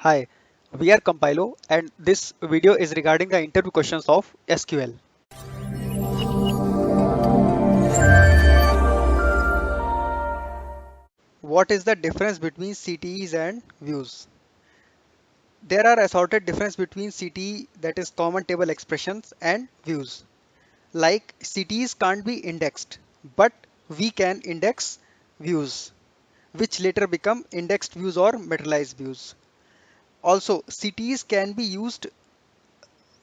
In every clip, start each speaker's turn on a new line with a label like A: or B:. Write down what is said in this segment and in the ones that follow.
A: Hi, we are Compilo and this video is regarding the interview questions of SQL. What is the difference between CTEs and views? There are assorted difference between CTE, that is common table expressions, and views. Like CTEs can't be indexed, but we can index views, which later become indexed views or materialized views. Also, CTEs can be used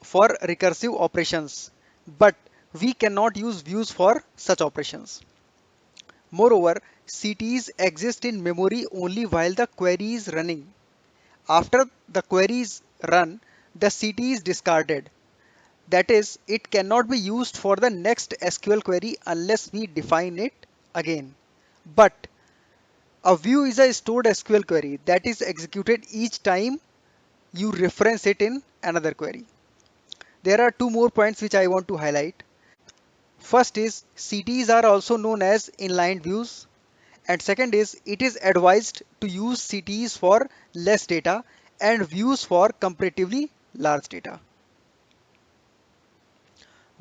A: for recursive operations, but we cannot use views for such operations. Moreover, CTEs exist in memory only while the query is running. After the query is run, the CTE is discarded. That is, it cannot be used for the next SQL query unless we define it again. But a view is a stored SQL query that is executed each time you reference it in another query. There are two more points which I want to highlight. First is CTEs are also known as inline views, and second is it is advised to use CTEs for less data and views for comparatively large data.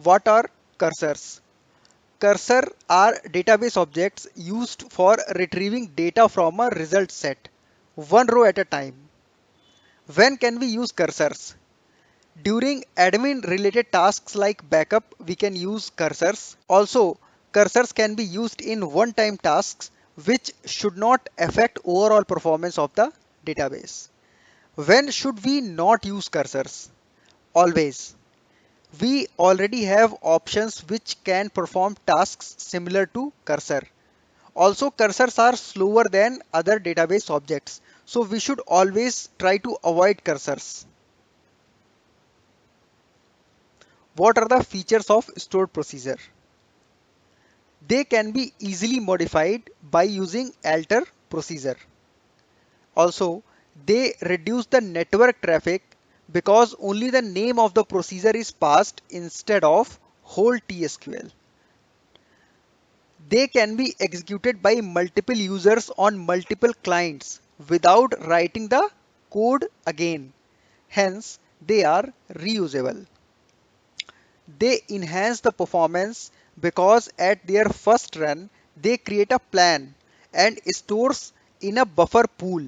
A: What are cursors? Cursor are database objects used for retrieving data from a result set, one row at a time. When can we use cursors? During admin related tasks like backup, we can use cursors. Also, cursors can be used in one-time tasks which should not affect overall performance of the database. When should we not use cursors? Always. We already have options which can perform tasks similar to cursor. Also, cursors are slower than other database objects, so we should always try to avoid cursors. What are the features of stored procedure? They can be easily modified by using alter procedure. Also, they reduce the network traffic because only the name of the procedure is passed instead of whole TSQL. They can be executed by multiple users on multiple clients without writing the code again. Hence, they are reusable. They enhance the performance because at their first run, they create a plan and stores in a buffer pool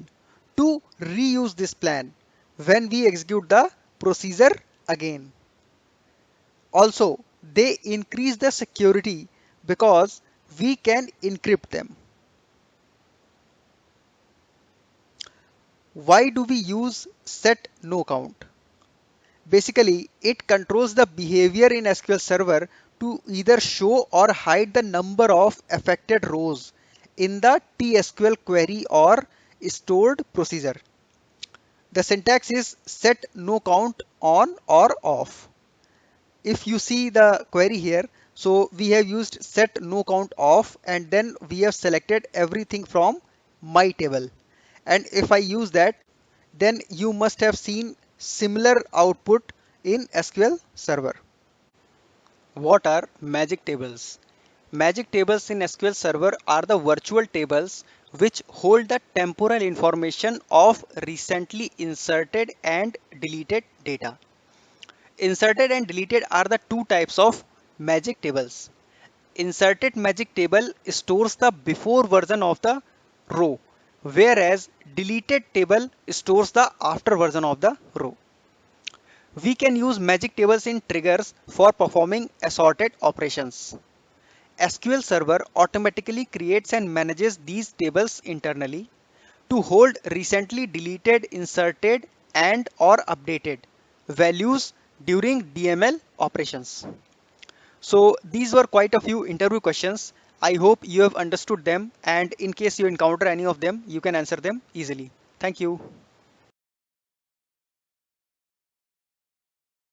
A: to reuse this plan when we execute the procedure again. Also, they increase the security because we can encrypt them. Why do we use set no count? Basically, it controls the behavior in SQL Server to either show or hide the number of affected rows in the TSQL query or stored procedure. The syntax is set no count on or off. If you see the query here, so we have used set no count off and then we have selected everything from my table. And if I use that, then you must have seen similar output in SQL Server. What are magic tables? Magic tables in SQL Server are the virtual tables which hold the temporal information of recently inserted and deleted data. Inserted and deleted are the two types of magic tables. Inserted magic table stores the before version of the row, whereas deleted table stores the after version of the row. We can use magic tables in triggers for performing assorted operations. SQL Server automatically creates and manages these tables internally to hold recently deleted, inserted, and or updated values during DML operations. So these were quite a few interview questions. I hope you have understood them, and in case you encounter any of them, you can answer them easily. Thank you.